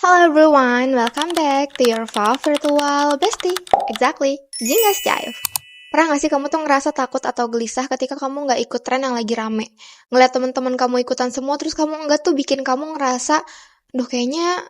Hello everyone, welcome back to your Fall Virtual Bestie. Exactly, Jingas Jive. Pernah gak sih kamu tuh ngerasa takut atau gelisah ketika kamu gak ikut tren yang lagi rame? Ngeliat teman-teman kamu ikutan semua, terus kamu enggak tuh bikin kamu ngerasa, duh kayaknya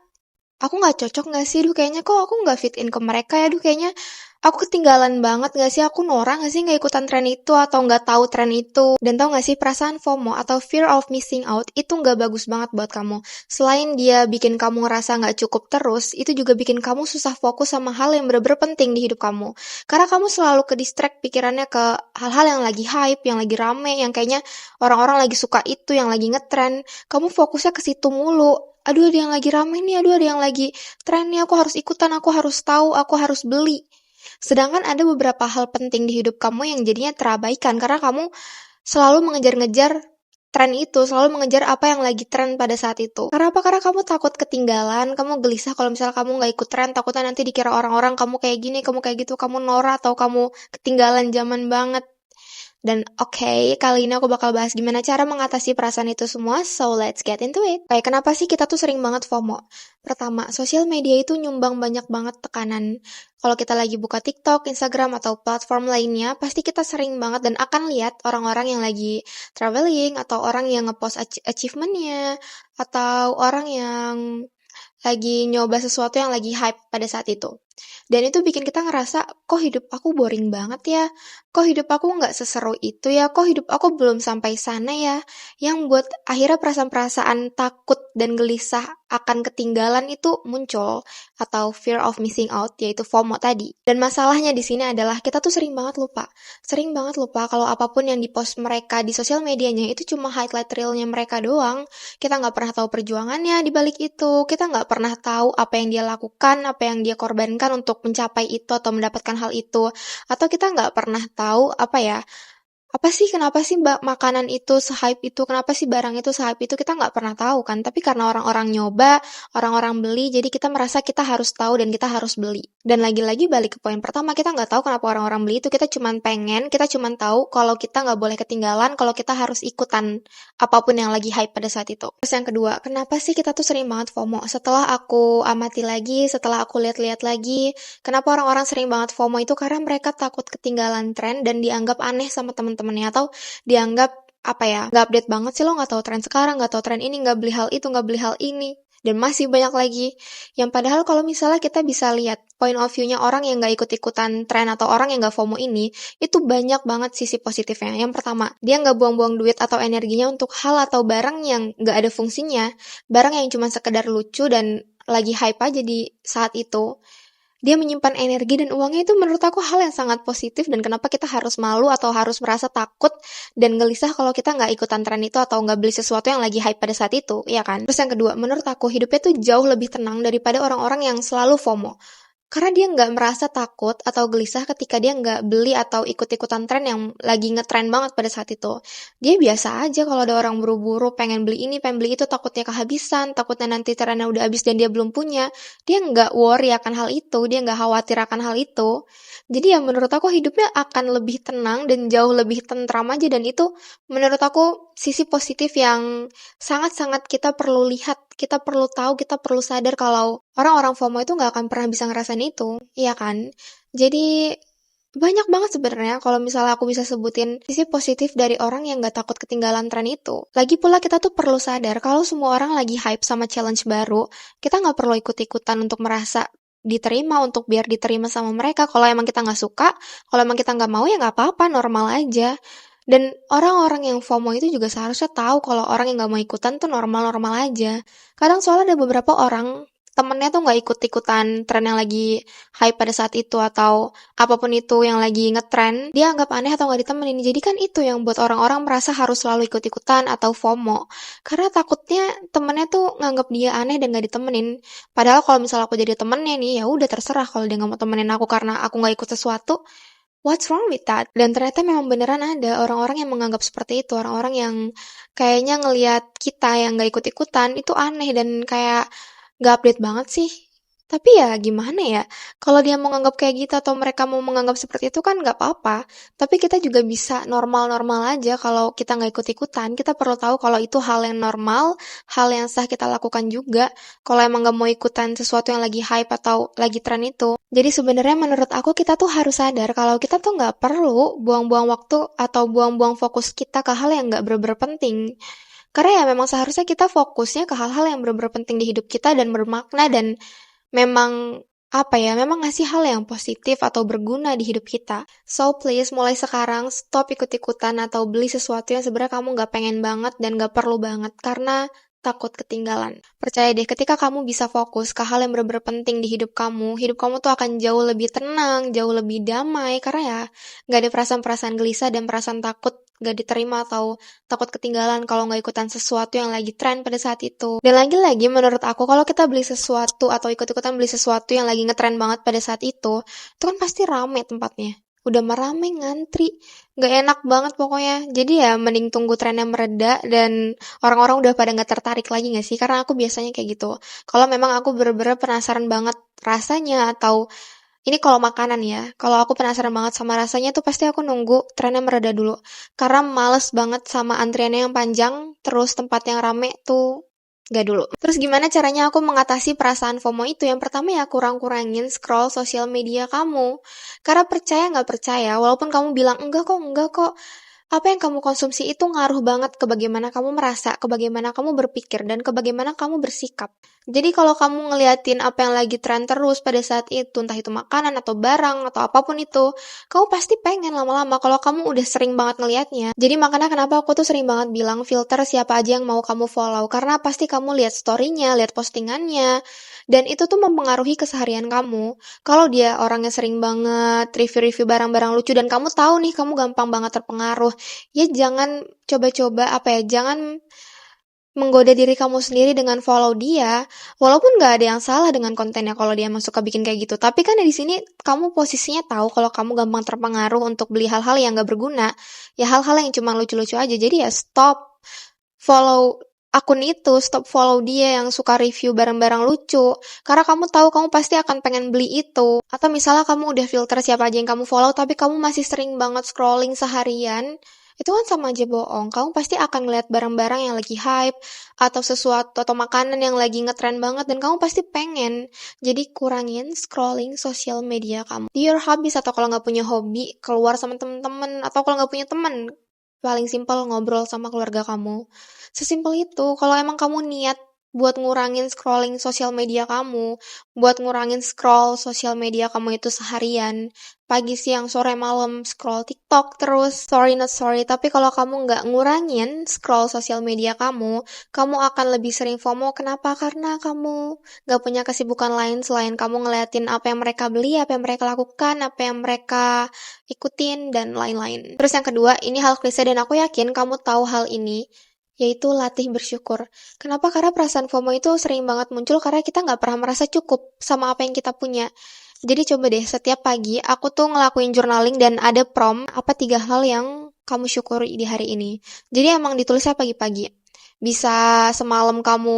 aku gak cocok gak sih? Duh kayaknya kok aku gak fit in ke mereka ya? Duh kayaknya aku ketinggalan banget gak sih? Aku norak gak sih gak ikutan tren itu atau gak tahu tren itu? Dan tau gak sih perasaan FOMO atau fear of missing out itu gak bagus banget buat kamu. Selain dia bikin kamu ngerasa gak cukup terus, itu juga bikin kamu susah fokus sama hal yang bener-bener penting di hidup kamu. Karena kamu selalu ke distract pikirannya ke hal-hal yang lagi hype, yang lagi rame, yang kayaknya orang-orang lagi suka itu, yang lagi ngetren. Kamu fokusnya ke situ mulu. Aduh ada yang lagi rame nih, aduh ada yang lagi tren nih, aku harus ikutan, aku harus tahu, aku harus beli. Sedangkan ada beberapa hal penting di hidup kamu yang jadinya terabaikan karena kamu selalu mengejar-ngejar tren itu, selalu mengejar apa yang lagi tren pada saat itu. Karena apa? Karena kamu takut ketinggalan, kamu gelisah kalau misalnya kamu nggak ikut tren, takutnya nanti dikira orang-orang kamu kayak gini, kamu kayak gitu, kamu norak atau kamu ketinggalan zaman banget. Dan oke, kali ini aku bakal bahas gimana cara mengatasi perasaan itu semua, so let's get into it. Kayak kenapa sih kita tuh sering banget FOMO? Pertama, sosial media itu nyumbang banyak banget tekanan. Kalau kita lagi buka TikTok, Instagram, atau platform lainnya, pasti kita sering banget dan akan lihat orang-orang yang lagi traveling, atau orang yang ngepost achievement-nya, atau orang yang lagi nyoba sesuatu yang lagi hype pada saat itu. Dan itu bikin kita ngerasa, kok hidup aku boring banget ya? Kok hidup aku nggak seseru itu ya? Kok hidup aku belum sampai sana ya? Yang buat akhirnya perasaan-perasaan takut dan gelisah akan ketinggalan itu muncul, atau fear of missing out, yaitu FOMO tadi. Dan masalahnya di sini adalah kita tuh sering banget lupa. Sering banget lupa kalau apapun yang dipost mereka di sosial medianya itu cuma highlight reelnya mereka doang. Kita nggak pernah tahu perjuangannya di balik itu. Kita nggak pernah tahu apa yang dia lakukan, apa yang dia korbankan untuk mencapai itu atau mendapatkan hal itu. Atau kita nggak pernah tahu apa sih, kenapa sih makanan itu se-hype itu, kenapa sih barang itu se-hype itu, kita nggak pernah tahu kan. Tapi karena orang-orang nyoba, orang-orang beli, jadi kita merasa kita harus tahu dan kita harus beli. Dan lagi-lagi balik ke poin pertama, kita nggak tahu kenapa orang-orang beli itu, kita cuman tahu kalau kita nggak boleh ketinggalan, kalau kita harus ikutan apapun yang lagi hype pada saat itu. Terus yang kedua, kenapa sih kita tuh sering banget FOMO? Setelah aku amati lagi, setelah aku lihat-lihat lagi, kenapa orang-orang sering banget FOMO itu? Karena mereka takut ketinggalan tren dan dianggap aneh sama temen-temennya, atau dianggap nggak update banget sih, lo nggak tahu tren sekarang, nggak tahu tren ini, nggak beli hal itu, nggak beli hal ini. Dan masih banyak lagi. Yang padahal kalau misalnya kita bisa lihat point of view-nya orang yang nggak ikut-ikutan tren atau orang yang nggak FOMO ini, itu banyak banget sisi positifnya. Yang pertama, dia nggak buang-buang duit atau energinya untuk hal atau barang yang nggak ada fungsinya. Barang yang cuma sekedar lucu dan lagi hype aja di saat itu. Dia menyimpan energi dan uangnya, itu menurut aku hal yang sangat positif. Dan kenapa kita harus malu atau harus merasa takut dan gelisah kalau kita nggak ikutan tren itu atau nggak beli sesuatu yang lagi hype pada saat itu, ya kan? Terus yang kedua, menurut aku hidupnya tuh jauh lebih tenang daripada orang-orang yang selalu FOMO. Karena dia nggak merasa takut atau gelisah ketika dia nggak beli atau ikut-ikutan tren yang lagi ngetren banget pada saat itu. Dia biasa aja kalau ada orang buru-buru pengen beli ini, pengen beli itu, takutnya kehabisan, takutnya nanti trennya udah habis dan dia belum punya. Dia nggak worry akan hal itu, dia nggak khawatir akan hal itu. Jadi ya menurut aku hidupnya akan lebih tenang dan jauh lebih tentram aja, dan itu menurut aku sisi positif yang sangat-sangat kita perlu lihat, kita perlu tahu, kita perlu sadar kalau orang-orang FOMO itu nggak akan pernah bisa ngerasain itu, iya kan? Jadi banyak banget sebenarnya kalau misalnya aku bisa sebutin sisi positif dari orang yang nggak takut ketinggalan tren itu. Lagi pula kita tuh perlu sadar kalau semua orang lagi hype sama challenge baru, kita nggak perlu ikut-ikutan untuk merasa diterima, untuk biar diterima sama mereka. Kalau emang kita nggak suka, kalau emang kita nggak mau, ya nggak apa-apa, normal aja. Dan orang-orang yang FOMO itu juga seharusnya tahu kalau orang yang nggak mau ikutan tuh normal-normal aja. Kadang soalnya ada beberapa orang, temennya tuh nggak ikut-ikutan tren yang lagi hype pada saat itu, atau apapun itu yang lagi ngetren, dia anggap aneh atau nggak ditemenin. Jadi kan itu yang buat orang-orang merasa harus selalu ikut-ikutan atau FOMO. Karena takutnya temennya tuh nganggap dia aneh dan nggak ditemenin. Padahal kalau misalnya aku jadi temennya nih, ya udah terserah kalau dia nggak mau temenin aku karena aku nggak ikut sesuatu. What's wrong with that? Dan ternyata memang beneran ada orang-orang yang menganggap seperti itu. Orang-orang yang kayaknya ngelihat kita yang nggak ikut-ikutan itu aneh dan kayak nggak update banget sih. Tapi ya gimana ya, kalau dia mau nganggap kayak gitu atau mereka mau menganggap seperti itu kan nggak apa-apa. Tapi kita juga bisa normal-normal aja kalau kita nggak ikut-ikutan. Kita perlu tahu kalau itu hal yang normal, hal yang sah kita lakukan juga. Kalau emang nggak mau ikutan sesuatu yang lagi hype atau lagi tren itu. Jadi sebenarnya menurut aku kita tuh harus sadar kalau kita tuh nggak perlu buang-buang waktu atau buang-buang fokus kita ke hal yang nggak bener-bener penting. Karena ya memang seharusnya kita fokusnya ke hal-hal yang bener-bener penting di hidup kita dan bermakna dan memang apa ya, memang ngasih hal yang positif atau berguna di hidup kita. So please, mulai sekarang stop ikut-ikutan atau beli sesuatu yang sebenarnya kamu nggak pengen banget dan nggak perlu banget karena takut ketinggalan. Percaya deh, ketika kamu bisa fokus ke hal yang benar-benar penting di hidup kamu tuh akan jauh lebih tenang, jauh lebih damai, karena ya nggak ada perasaan-perasaan gelisah dan perasaan takut nggak diterima atau takut ketinggalan kalau nggak ikutan sesuatu yang lagi tren pada saat itu. Dan lagi-lagi menurut aku kalau kita beli sesuatu atau ikut-ikutan beli sesuatu yang lagi ngetren banget pada saat itu kan pasti rame tempatnya. Udah merame ngantri, nggak enak banget pokoknya. Jadi ya mending tunggu trennya mereda dan orang-orang udah pada nggak tertarik lagi nggak sih? Karena aku biasanya kayak gitu. Kalau memang aku bener-bener penasaran banget rasanya atau ini kalau makanan ya, kalau aku penasaran banget sama rasanya tuh pasti aku nunggu trennya mereda dulu. Karena males banget sama antriannya yang panjang, terus tempat yang rame tuh gak dulu. Terus gimana caranya aku mengatasi perasaan FOMO itu? Yang pertama ya kurang-kurangin scroll sosial media kamu. Karena percaya nggak percaya, walaupun kamu bilang enggak kok, apa yang kamu konsumsi itu ngaruh banget ke bagaimana kamu merasa, ke bagaimana kamu berpikir, dan ke bagaimana kamu bersikap. Jadi kalau kamu ngeliatin apa yang lagi tren terus pada saat itu, entah itu makanan atau barang atau apapun itu, kamu pasti pengen lama-lama kalau kamu udah sering banget ngeliatnya. Jadi makanya kenapa aku tuh sering banget bilang filter siapa aja yang mau kamu follow, karena pasti kamu lihat story-nya, lihat postingannya, dan itu tuh mempengaruhi keseharian kamu. Kalau dia orangnya sering banget review-review barang-barang lucu dan kamu tahu nih kamu gampang banget terpengaruh, ya jangan coba-coba apa ya, jangan menggoda diri kamu sendiri dengan follow dia, walaupun nggak ada yang salah dengan kontennya kalau dia emang suka bikin kayak gitu. Tapi kan di sini kamu posisinya tahu kalau kamu gampang terpengaruh untuk beli hal-hal yang nggak berguna, ya hal-hal yang cuma lucu-lucu aja. Jadi ya stop follow akun itu, stop follow dia yang suka review barang-barang lucu. Karena kamu tahu kamu pasti akan pengen beli itu. Atau misalnya kamu udah filter siapa aja yang kamu follow, tapi kamu masih sering banget scrolling seharian, itu kan sama aja bohong. Kamu pasti akan ngeliat barang-barang yang lagi hype, atau sesuatu, atau makanan yang lagi ngetren banget, dan kamu pasti pengen. Jadi kurangin scrolling sosial media kamu. Do your hobbies, atau kalau nggak punya hobi, keluar sama temen-temen, atau kalau nggak punya temen, paling simpel ngobrol sama keluarga kamu. Sesimpel itu, kalau emang kamu niat buat ngurangin scrolling sosial media kamu, buat ngurangin scroll sosial media kamu itu seharian, pagi, siang, sore, malam, scroll TikTok terus, sorry not sorry, tapi kalau kamu nggak ngurangin scroll sosial media kamu akan lebih sering FOMO. Kenapa? Karena kamu nggak punya kesibukan lain selain kamu ngeliatin apa yang mereka beli, apa yang mereka lakukan, apa yang mereka ikutin, dan lain-lain. Terus yang kedua, ini hal klise dan aku yakin kamu tahu hal ini, yaitu latih bersyukur. Kenapa? Karena perasaan FOMO itu sering banget muncul karena kita nggak pernah merasa cukup sama apa yang kita punya. Jadi coba deh, setiap pagi aku tuh ngelakuin journaling dan ada prompt apa 3 hal yang kamu syukuri di hari ini. Jadi emang ditulisnya pagi-pagi. Bisa semalam kamu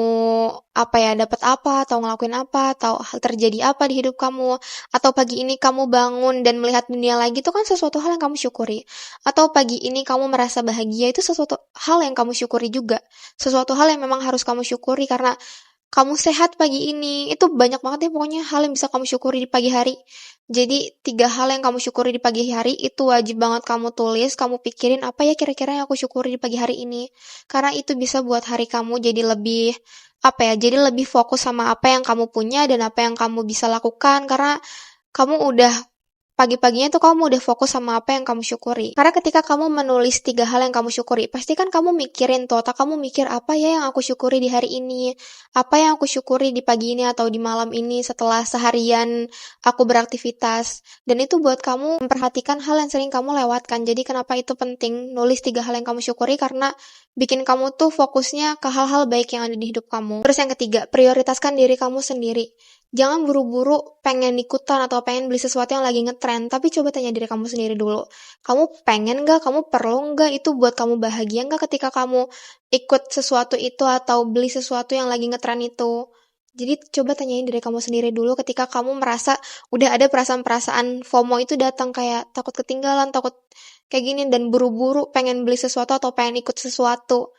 apa ya, dapat apa, atau ngelakuin apa, atau hal terjadi apa di hidup kamu, atau pagi ini kamu bangun dan melihat dunia lagi, itu kan sesuatu hal yang kamu syukuri. Atau pagi ini kamu merasa bahagia, itu sesuatu hal yang kamu syukuri juga. Sesuatu hal yang memang harus kamu syukuri karena kamu sehat pagi ini. Itu banyak banget ya pokoknya hal yang bisa kamu syukuri di pagi hari. Jadi 3 hal yang kamu syukuri di pagi hari itu wajib banget kamu tulis, kamu pikirin apa ya kira-kira yang aku syukuri di pagi hari ini. Karena itu bisa buat hari kamu jadi lebih apa ya, jadi lebih fokus sama apa yang kamu punya dan apa yang kamu bisa lakukan karena kamu udah pagi-paginya tuh kamu udah fokus sama apa yang kamu syukuri. Karena ketika kamu menulis 3 hal yang kamu syukuri, pasti kan kamu mikirin tuh, otak kamu mikir apa ya yang aku syukuri di hari ini, apa yang aku syukuri di pagi ini atau di malam ini setelah seharian aku beraktivitas. Dan itu buat kamu memperhatikan hal yang sering kamu lewatkan. Jadi kenapa itu penting nulis 3 hal yang kamu syukuri, karena bikin kamu tuh fokusnya ke hal-hal baik yang ada di hidup kamu. Terus yang ketiga, prioritaskan diri kamu sendiri. Jangan buru-buru pengen ikutan atau pengen beli sesuatu yang lagi ngetren, tapi coba tanya diri kamu sendiri dulu. Kamu pengen nggak? Kamu perlu nggak? Itu buat kamu bahagia nggak ketika kamu ikut sesuatu itu atau beli sesuatu yang lagi ngetren itu? Jadi coba tanyain diri kamu sendiri dulu ketika kamu merasa udah ada perasaan-perasaan FOMO itu datang, kayak takut ketinggalan, takut kayak gini, dan buru-buru pengen beli sesuatu atau pengen ikut sesuatu.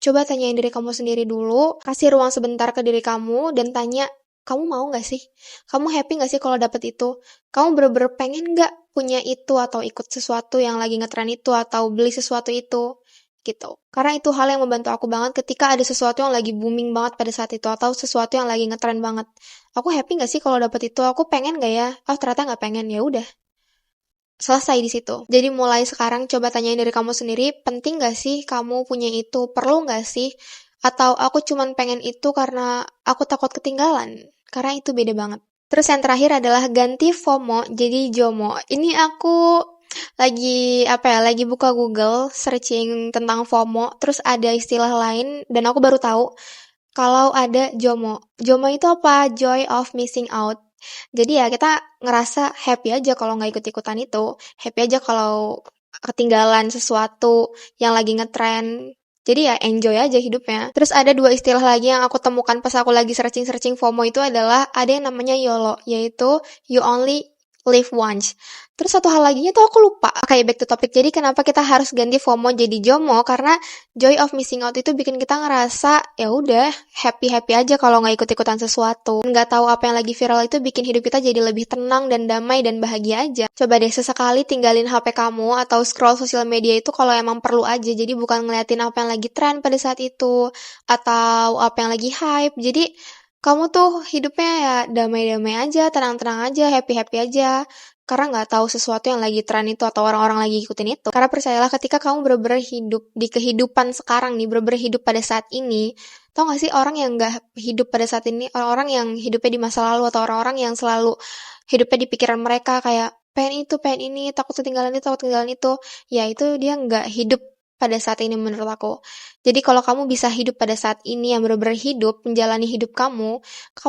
Coba tanyain diri kamu sendiri dulu, kasih ruang sebentar ke diri kamu dan tanya, kamu mau gak sih? Kamu happy gak sih kalau dapet itu? Kamu bener-bener pengen gak punya itu atau ikut sesuatu yang lagi ngetren itu atau beli sesuatu itu? Gitu. Karena itu hal yang membantu aku banget ketika ada sesuatu yang lagi booming banget pada saat itu atau sesuatu yang lagi ngetren banget. Aku happy gak sih kalau dapet itu? Aku pengen gak ya? Oh, ternyata gak pengen. Ya udah, selesai di situ. Jadi mulai sekarang coba tanyain diri kamu sendiri, penting gak sih kamu punya itu? Perlu gak sih? Atau aku cuman pengen itu karena aku takut ketinggalan? Karena itu beda banget. Terus yang terakhir adalah ganti FOMO jadi JOMO. Ini aku lagi buka Google, searching tentang FOMO, terus ada istilah lain, dan aku baru tahu kalau ada JOMO. JOMO itu apa? Joy of missing out. Jadi ya kita ngerasa happy aja kalau nggak ikut-ikutan itu. Happy aja kalau ketinggalan sesuatu yang lagi ngetren. Jadi ya enjoy aja hidupnya. Terus ada dua istilah lagi yang aku temukan pas aku lagi searching-searching FOMO itu adalah ada yang namanya YOLO, yaitu you only live once. Terus satu hal lagi tuh aku lupa. Kayak back to topic. Jadi kenapa kita harus ganti FOMO jadi JOMO? Karena joy of missing out itu bikin kita ngerasa ya udah happy aja kalau nggak ikut-ikutan sesuatu. Nggak tahu apa yang lagi viral itu bikin hidup kita jadi lebih tenang dan damai dan bahagia aja. Coba deh sesekali tinggalin HP kamu atau scroll sosial media itu kalau emang perlu aja. Jadi bukan ngeliatin apa yang lagi tren pada saat itu atau apa yang lagi hype. Jadi kamu tuh hidupnya ya damai-damai aja, tenang-tenang aja, happy-happy aja. Karena nggak tahu sesuatu yang lagi tren itu atau orang-orang lagi ikutin itu. Karena percayalah ketika kamu bener-bener hidup di kehidupan sekarang nih, bener-bener hidup pada saat ini, tau gak sih orang yang nggak hidup pada saat ini, orang-orang yang hidupnya di masa lalu atau orang-orang yang selalu hidupnya di pikiran mereka kayak pengen itu, pengen ini, takut ketinggalan itu, takut ketinggalan itu, ya itu dia nggak hidup pada saat ini menurut aku. Jadi kalau kamu bisa hidup pada saat ini yang benar-benar hidup, menjalani hidup kamu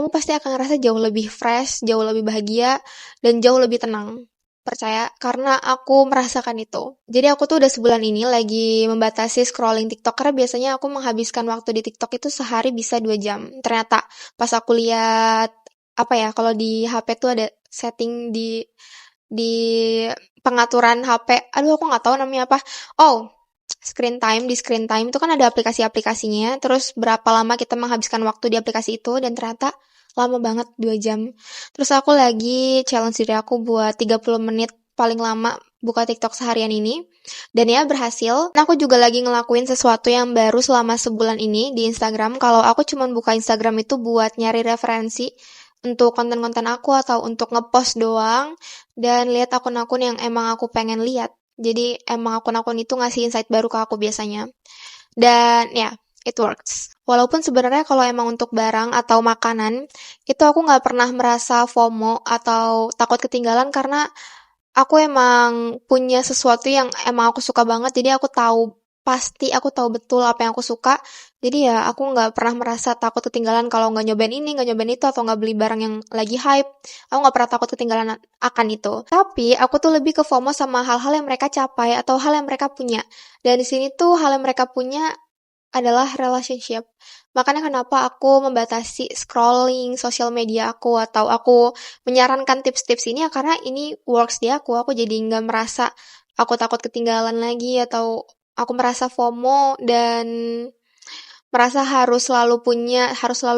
pasti akan ngerasa jauh lebih fresh, jauh lebih bahagia, dan jauh lebih tenang. Percaya, karena aku merasakan itu. Jadi aku tuh udah sebulan ini lagi membatasi scrolling TikTok, karena biasanya aku menghabiskan waktu di TikTok itu sehari bisa 2 jam. Ternyata pas aku lihat, kalau di HP tuh ada setting di pengaturan HP, aduh aku nggak tahu namanya apa. Oh, di screen time itu kan ada aplikasi-aplikasinya, terus berapa lama kita menghabiskan waktu di aplikasi itu, dan ternyata lama banget 2 jam. Terus aku lagi challenge diri aku buat 30 menit paling lama buka TikTok seharian ini, dan ya berhasil. Nah, aku juga lagi ngelakuin sesuatu yang baru selama sebulan ini di Instagram. Kalau aku cuman buka Instagram itu buat nyari referensi untuk konten-konten aku atau untuk ngepost doang, dan lihat akun-akun yang emang aku pengen lihat. Jadi emang akun-akun itu ngasih insight baru ke aku biasanya. Dan ya, it works. Walaupun sebenarnya kalau emang untuk barang atau makanan, itu aku nggak pernah merasa FOMO atau takut ketinggalan karena aku emang punya sesuatu yang emang aku suka banget. Jadi aku tahu betul apa yang aku suka. Jadi ya aku nggak pernah merasa takut ketinggalan kalau nggak nyobain ini, nggak nyobain itu, atau nggak beli barang yang lagi hype. Aku nggak pernah takut ketinggalan akan itu. Tapi aku tuh lebih ke FOMO sama hal-hal yang mereka capai atau hal yang mereka punya. Dan di sini tuh hal yang mereka punya adalah relationship. Makanya kenapa aku membatasi scrolling sosial media aku atau aku menyarankan tips-tips ini ya karena ini works di aku. Aku jadi nggak merasa aku takut ketinggalan lagi atau aku merasa FOMO dan merasa harus selalu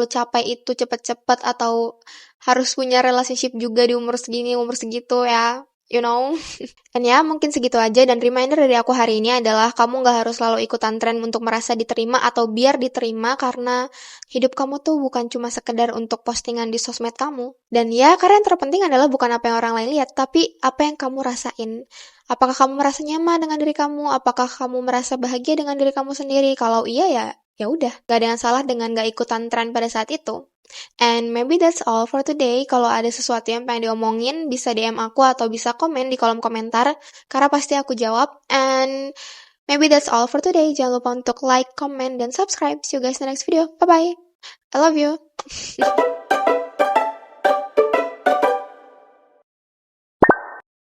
capai itu cepet-cepet atau harus punya relationship juga di umur segini, umur segitu ya. You know? Dan ya mungkin segitu aja, dan reminder dari aku hari ini adalah kamu gak harus selalu ikutan tren untuk merasa diterima atau biar diterima, karena hidup kamu tuh bukan cuma sekedar untuk postingan di sosmed kamu. Dan ya karena yang terpenting adalah bukan apa yang orang lain lihat, tapi apa yang kamu rasain. Apakah kamu merasa nyaman dengan diri kamu? Apakah kamu merasa bahagia dengan diri kamu sendiri? Kalau iya ya udah, gak ada yang salah dengan gak ikutan tren pada saat itu. And maybe that's all for today. Kalau ada sesuatu yang pengen diomongin, bisa DM aku atau bisa komen di kolom komentar, karena pasti aku jawab. And maybe that's all for today. Jangan lupa untuk like, comment, dan subscribe. See you guys in the next video. Bye-bye. I love you.